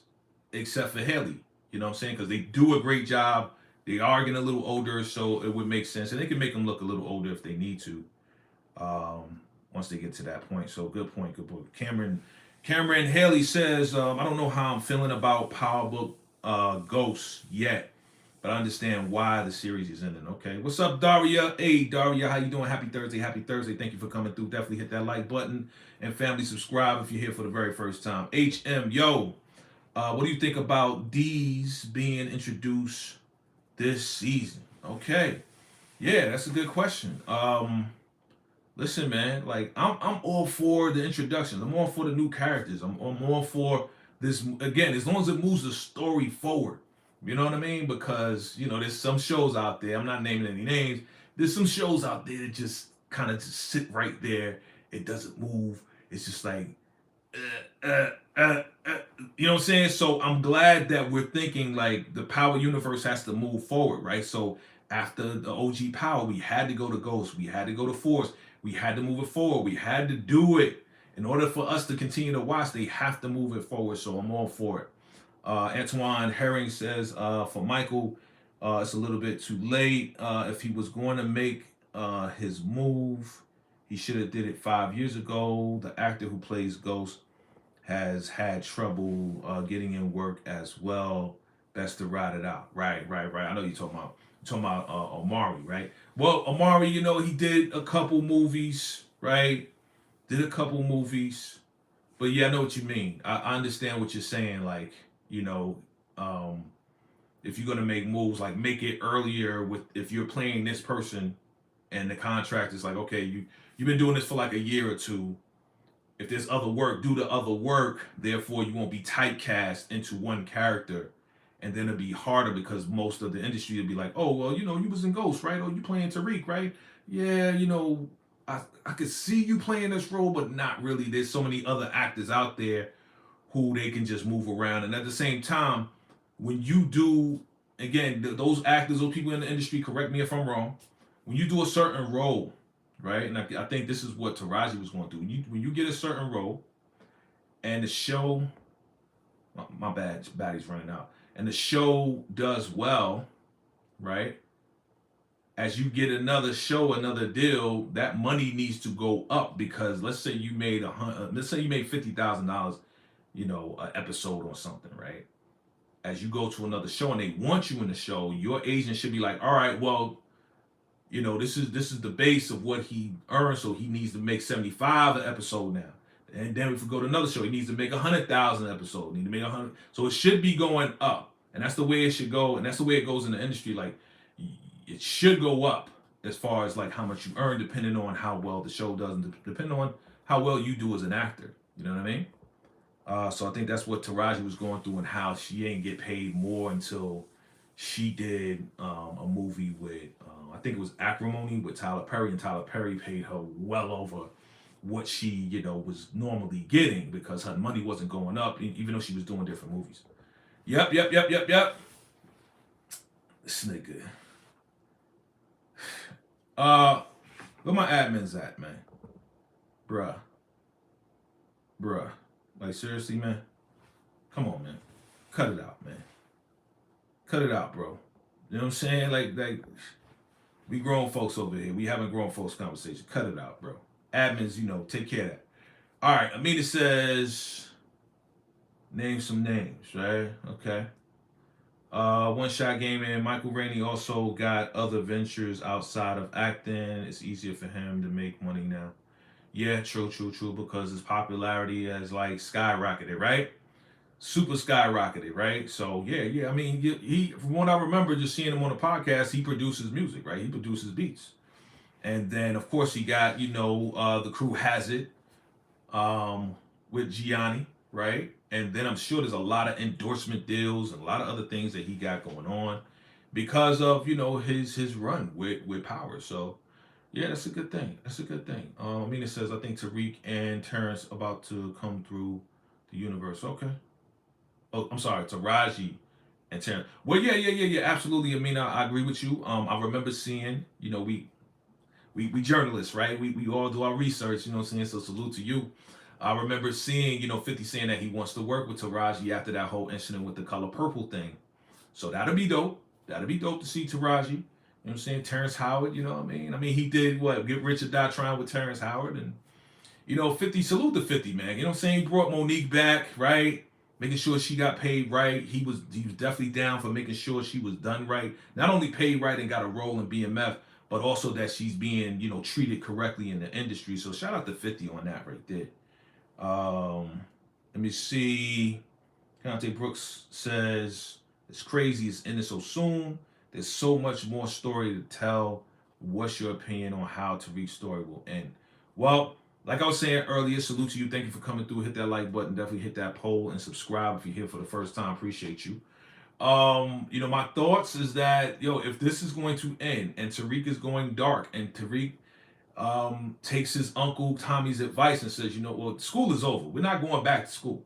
except for Haley. You know what I'm saying? Because they do a great job. They are getting a little older, so it would make sense. And they can make them look a little older if they need to. Once they get to that point. So good point. Cameron Haley says, I don't know how I'm feeling about Power Book Ghosts yet, but I understand why the series is ending. Okay. What's up, Daria? Hey, Daria, how you doing? Happy Thursday. Thank you for coming through. Definitely hit that like button and family subscribe if you're here for the very first time. HM, yo, what do you think about D's being introduced this season? Okay. Yeah, that's a good question. Listen, man, like I'm all for the introductions. I'm all for the new characters. I'm all for this, again, as long as it moves the story forward. You know what I mean? Because, there's some shows out there, I'm not naming any names, there's some shows out there that just kind of just sit right there. It doesn't move. It's just like, you know what I'm saying? So I'm glad that we're thinking like the Power universe has to move forward, right? So after the OG Power, we had to go to Ghost. We had to go to Force. We had to move it forward. We had to do it. In order for us to continue to watch, they have to move it forward. So I'm all for it. Antoine Herring says, for Michael, it's a little bit too late. If he was going to make his move. He should have did it 5 years ago. The actor who plays Ghost has had trouble getting in work as well. Best to ride it out. Right. I know you're talking about Amari, right? Well, Amari, he did a couple movies, right? Did a couple movies, but yeah, I know what you mean. I understand what you're saying. Like, um, if you're gonna make moves, like make it earlier with if you're playing this person, and the contract is like, okay, you've been doing this for like a year or two. If there's other work, do the other work. Therefore, you won't be typecast into one character, and then it'll be harder because most of the industry will be like, oh well, you was in Ghost, right? Oh, you playing Tariq, right? Yeah, I could see you playing this role, but not really. There's so many other actors out there who they can just move around, and at the same time, when you do, again, those actors, those people in the industry, correct me if I'm wrong, when you do a certain role, right? And I think this is what Taraji was going to do. When you get a certain role, and the show, my bad, battery's running out, and the show does well, right? As you get another show, another deal, that money needs to go up because let's say you made $50,000, an episode or something, right? As you go to another show and they want you in the show, your agent should be like, all right, well, this is the base of what he earns, so he needs to make 75 an episode now. And then if we go to another show, he needs to make 100,000 an episode. Need to make 100. So it should be going up, and that's the way it should go, and that's the way it goes in the industry. Like it should go up as far as like how much you earn, depending on how well the show does, and depending on how well you do as an actor. You know what I mean? So I think that's what Taraji was going through, and how she ain't get paid more until she did a movie with I think it was Acrimony with Tyler Perry, and Tyler Perry paid her well over what she was normally getting because her money wasn't going up, even though she was doing different movies. Yep. This nigga. Where my admins at, man? Bruh. Like seriously, man. Come on, man. Cut it out, man. Cut it out, bro. You know what I'm saying? Like we grown folks over here. We having grown folks conversation. Cut it out, bro. Admins, take care of that. All right, Amina says, name some names, right? Okay. One Shot Gaming. Michael Rainey also got other ventures outside of acting. It's easier for him to make money now. Yeah, true, because his popularity has like skyrocketed, right? Super skyrocketed, right? So yeah. I mean, he from what I remember, just seeing him on the podcast, he produces music, right? He produces beats, and then of course he got the crew has it, with Gianni, right? And then I'm sure there's a lot of endorsement deals and a lot of other things that he got going on because of his run with Power. So yeah, that's a good thing. Amina says, I think Tariq and Terrence about to come through the universe. Okay. Oh, I'm sorry, Taraji and Terrence. Well, yeah, absolutely, Amina. I agree with you. I remember seeing, we journalists, right? We all do our research, you know what I'm saying? So salute to you. I remember seeing, 50 saying that he wants to work with Taraji after that whole incident with the Color Purple thing. So that'll be dope. That'll be dope to see Taraji. You know what I'm saying? Terrence Howard, you know what I mean? I mean, he did what? Get Rich or Die Trying with Terrence Howard. And, 50, salute to 50, man. You know what I'm saying? He brought Monique back, right? Making sure she got paid right. He was definitely down for making sure she was done right. Not only paid right and got a role in BMF, but also that she's being, treated correctly in the industry. So shout out to 50 on that right there. Let me see. Conte Brooks says, it's crazy it's ending so soon. There's so much more story to tell. What's your opinion on how Tariq's story will end? Well, like I was saying earlier, salute to you. Thank you for coming through. Hit that like button. Definitely hit that poll and subscribe if you're here for the first time. Appreciate you. My thoughts is that, if this is going to end and Tariq is going dark and Tariq takes his uncle Tommy's advice and says, well, school is over. We're not going back to school.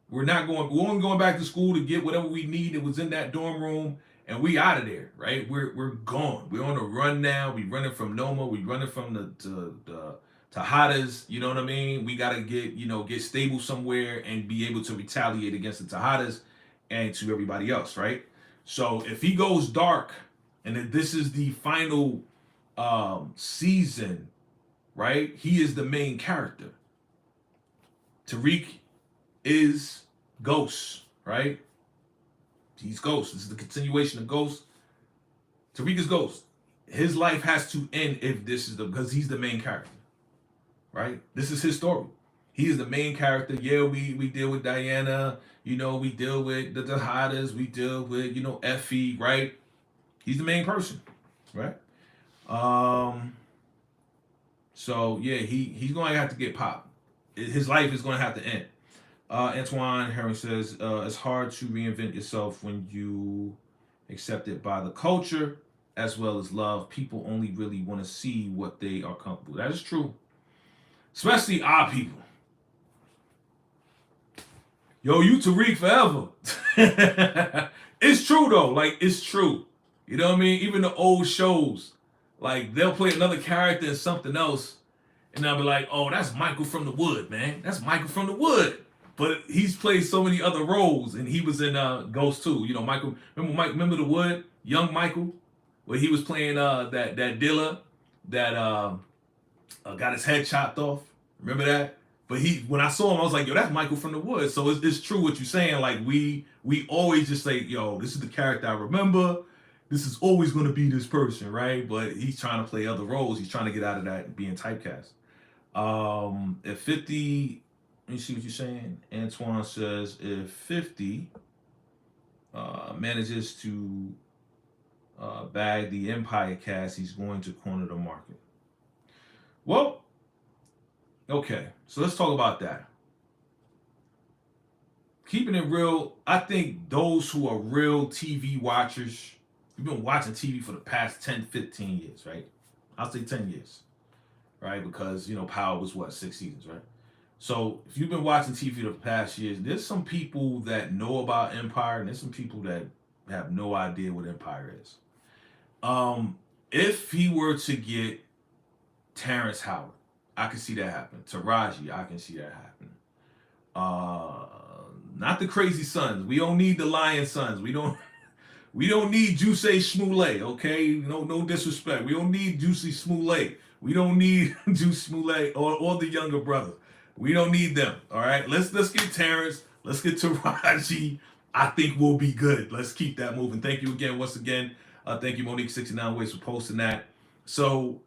We're only going back to school to get whatever we need that was in that dorm room, and we out of there, right? We're gone. We're on a run now. We running from Noma. We running from the Tejadas. You know what I mean? We gotta get stable somewhere and be able to retaliate against the Tejadas and to everybody else, right? So if he goes dark and if this is the final season, right? He is the main character. Tariq is Ghost, right? He's Ghost. This is the continuation of Ghost. Tariq is Ghost. His life has to end if this is because he's the main character, right? This is his story. He is the main character. Yeah, we deal with Diana. You know, we deal with the Hadas. We deal with, you know, Effie, right? He's the main person, right? So yeah, he's going to have to get popped. His life is going to have to end. Antoine Herring says, it's hard to reinvent yourself when you accepted by the culture as well as love. People only really want to see what they are comfortable with. That is true. Especially our people. Yo, you Tariq forever. It's true though. Like, it's true. You know what I mean? Even the old shows, like, they'll play another character in something else, and I'll be like, oh, that's Michael from the Wood, man. That's Michael from the Wood. But he's played so many other roles, and he was in Ghost too. You know, Michael. Remember the Wood, young Michael, where he was playing that dealer that got his head chopped off. Remember that? But when I saw him, I was like, yo, that's Michael from the Wood. So it's true what you're saying. Like, we always just say, yo, this is the character I remember. This is always going to be this person, right? But he's trying to play other roles. He's trying to get out of that and being typecast. At 50, let me see what you're saying. Antoine says, if 50 manages to bag the Empire cast, he's going to corner the market. Well, okay, so let's talk about that. Keeping it real, I think those who are real TV watchers, you've been watching TV for the past 10, 15 years, right? I'll say 10 years, right? Because, you know, Power was what, 6 seasons, right? So if you've been watching TV for the past years, there's some people that know about Empire, and there's some people that have no idea what Empire is. If he were to get Terrence Howard, I can see that happen. Taraji, I can see that happen. Not the Crazy Sons. We don't need the Lion Sons. We don't need Juicy Smollett, okay? No disrespect. We don't need Juicy Smollett. We don't need Juice Smollett or the younger brothers. We don't need them. All right. Let's get Terrence. Let's get Taraji. I think we'll be good. Let's keep that moving. Thank you again, once again. Thank you, Monique69 Ways, for posting that. So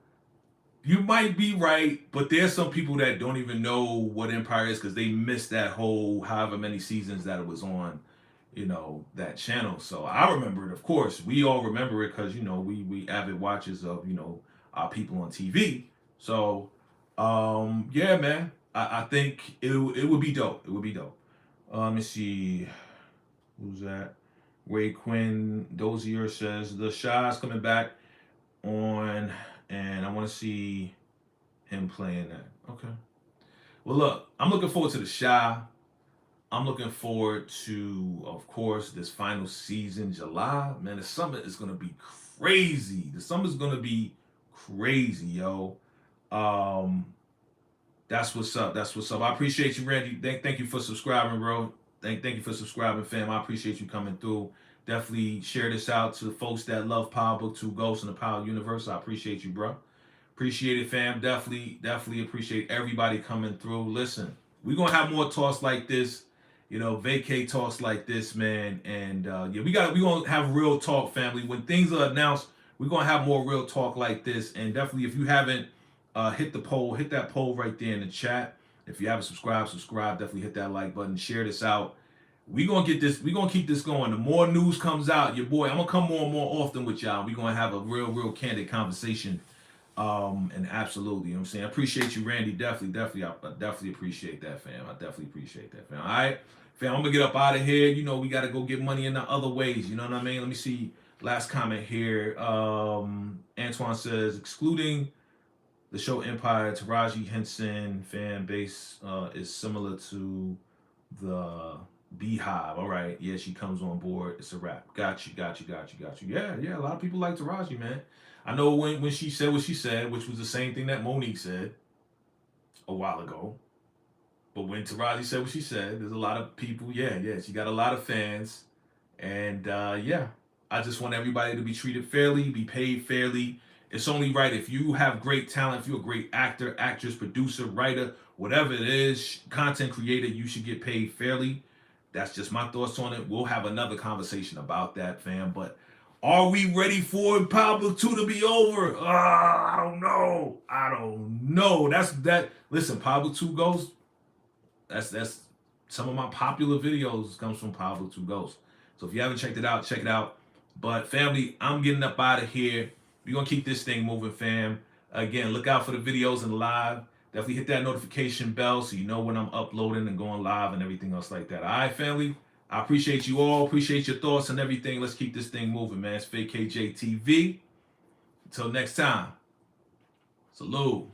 you might be right, but there's some people that don't even know what Empire is because they missed that whole however many seasons that it was on, you know, that channel. So I remember it, of course. We all remember it because, you know, we avid watchers of, you know, our people on TV. So yeah, man. I think it would be dope. It would be dope. Let me see. Who's that? Ray Quinn Dozier says the Shah's coming back on, and I want to see him playing that. Okay. Well, look, I'm looking forward to the Shah. I'm looking forward to, of course, this final season, July. Man, the summer is going to be crazy. The summer's going to be crazy, yo. That's what's up. That's what's up. I appreciate you, Randy. Thank you for subscribing, bro. Thank you for subscribing, fam. I appreciate you coming through. Definitely share this out to the folks that love Power Book 2 Ghosts in the Power Universe. I appreciate you, bro. Appreciate it, fam. Definitely appreciate everybody coming through. Listen, we're going to have more talks like this. You know, vacay talks like this, man. And yeah, we're going to have real talk, family. When things are announced, we're going to have more real talk like this. And definitely, if you haven't hit that poll right there in the chat. If you haven't subscribed, definitely hit that like button, share this out. We're going to keep this going. The more news comes out, your boy, I'm going to come more and more often with y'all. We're going to have a real candid conversation. And absolutely, you know what I'm saying? I appreciate you, Randy. Definitely. I definitely appreciate that, fam. I definitely appreciate that, fam. All right, fam, I'm going to get up out of here. You know, we got to go get money in the other ways. You know what I mean? Let me see. Last comment here. Antoine says, excluding the show Empire, Taraji Henson fan base is similar to the Beehive. All right, yeah, she comes on board. It's a wrap. Got you. Yeah, a lot of people like Taraji, man. I know when she said what she said, which was the same thing that Monique said a while ago. But when Taraji said what she said, there's a lot of people, yeah, she got a lot of fans. And yeah, I just want everybody to be treated fairly, be paid fairly. It's only right if you have great talent, if you're a great actor, actress, producer, writer, whatever it is, content creator, you should get paid fairly. That's just my thoughts on it. We'll have another conversation about that, fam. But are we ready for Pablo 2 to be over? I don't know. I don't know. That's that. Listen, Pablo 2 Ghost. That's some of my popular videos comes from Pablo 2 Ghost. So if you haven't checked it out, check it out. But family, I'm getting up out of here. We're gonna keep this thing moving, fam. Again, look out for the videos and live. Definitely hit that notification bell so you know when I'm uploading and going live and everything else like that. All right, family. I appreciate you all. Appreciate your thoughts and everything. Let's keep this thing moving, man. It's VACAYJTV. Until next time. Salute.